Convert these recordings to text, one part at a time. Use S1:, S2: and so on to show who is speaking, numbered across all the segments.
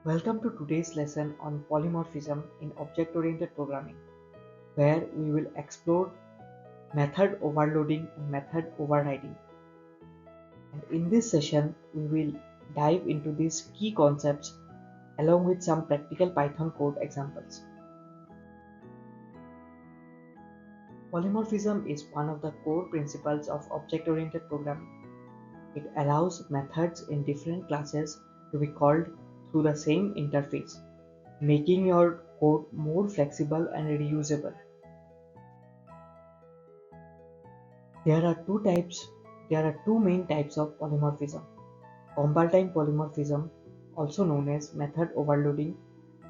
S1: Welcome to today's lesson on polymorphism in object-oriented programming, where we will explore method overloading and method overriding. And in this session, we will dive into these key concepts along with some practical Python code examples. Polymorphism is one of the core principles of object-oriented programming. It allows methods in different classes to be called through the same interface, making your code more flexible and reusable. There are two main types of polymorphism. Compile-time polymorphism, also known as method overloading,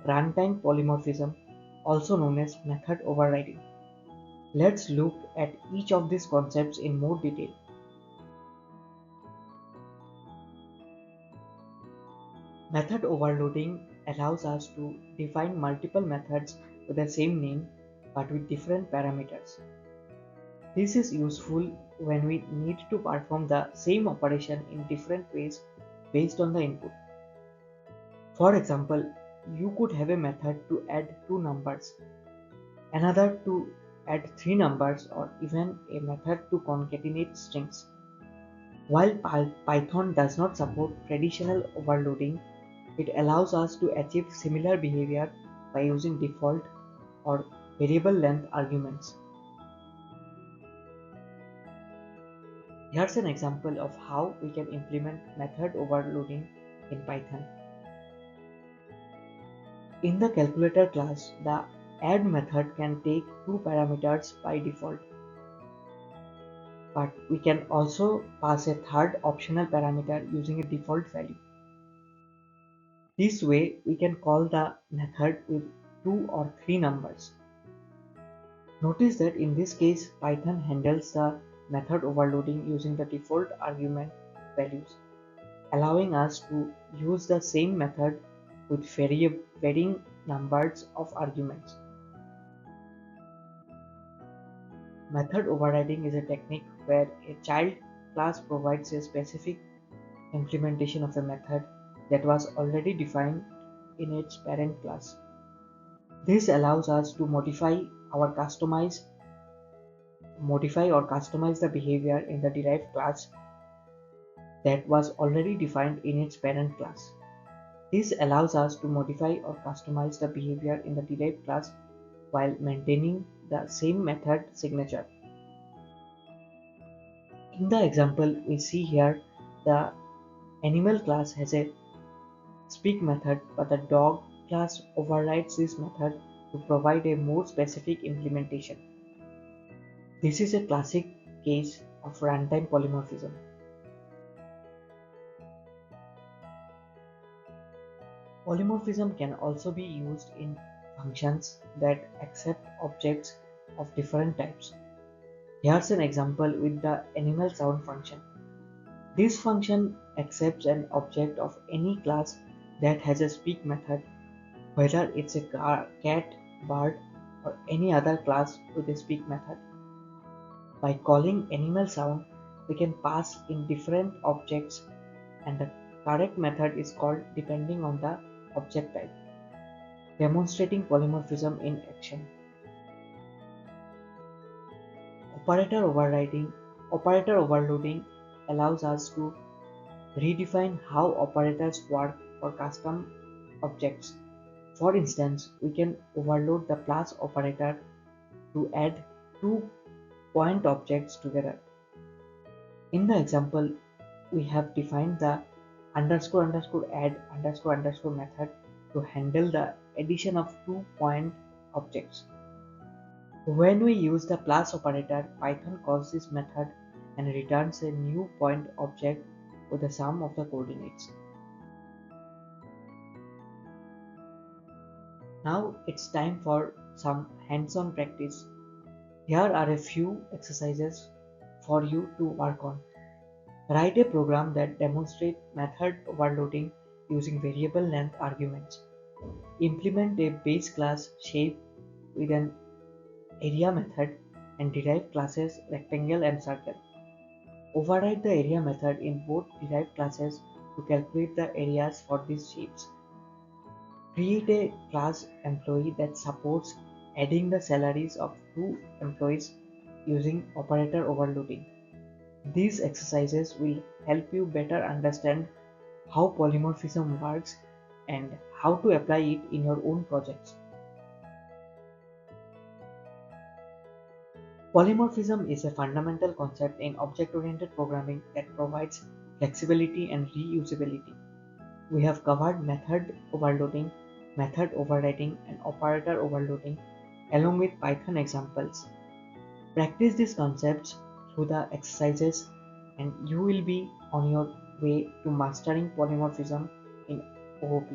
S1: runtime polymorphism, also known as method overriding. Let's look at each of these concepts in more detail. Method overloading allows us to define multiple methods with the same name but with different parameters. This is useful when we need to perform the same operation in different ways based on the input. For example, you could have a method to add two numbers, another to add three numbers, or even a method to concatenate strings. While Python does not support traditional overloading, it allows us to achieve similar behavior by using default or variable length arguments. Here's an example of how we can implement method overloading in Python. In the calculator class, the add method can take two parameters by default, but we can also pass a third optional parameter using a default value. This way, we can call the method with two or three numbers. Notice that in this case, Python handles the method overloading using the default argument values, allowing us to use the same method with varying numbers of arguments. Method overriding is a technique where a child class provides a specific implementation of a method that was already defined in its parent class. This allows us to modify or customize the behavior in the derived class that was already defined in its parent class. This allows us to modify or customize the behavior in the derived class while maintaining the same method signature. In the example we see here, the animal class has a speak method, but the dog class overrides this method to provide a more specific implementation. This is a classic case of runtime polymorphism. Polymorphism can also be used in functions that accept objects of different types. Here's an example with the animal sound function. This function accepts an object of any class that has a speak method, whether it's a cat, bird, or any other class with a speak method. By calling animal sound, we can pass in different objects, and the correct method is called depending on the object type, demonstrating polymorphism in action. Operator overloading allows us to redefine how operators work for custom objects. For instance, we can overload the plus operator to add two point objects together. In the example, we have defined the __add__ method to handle the addition of 2 point objects. When we use the plus operator, Python calls this method and returns a new point object with the sum of the coordinates. Now it's time for some hands-on practice. Here are a few exercises for you to work on. Write a program that demonstrates method overloading using variable length arguments. Implement a base class shape with an area method and derive classes rectangle and circle. Override the area method in both derived classes to calculate the areas for these shapes. Create a class employee that supports adding the salaries of two employees using operator overloading. These exercises will help you better understand how polymorphism works and how to apply it in your own projects. Polymorphism is a fundamental concept in object-oriented programming that provides flexibility and reusability. We have covered method overloading, method overriding, and operator overloading along with Python examples. Practice these concepts through the exercises and you will be on your way to mastering polymorphism in OOP.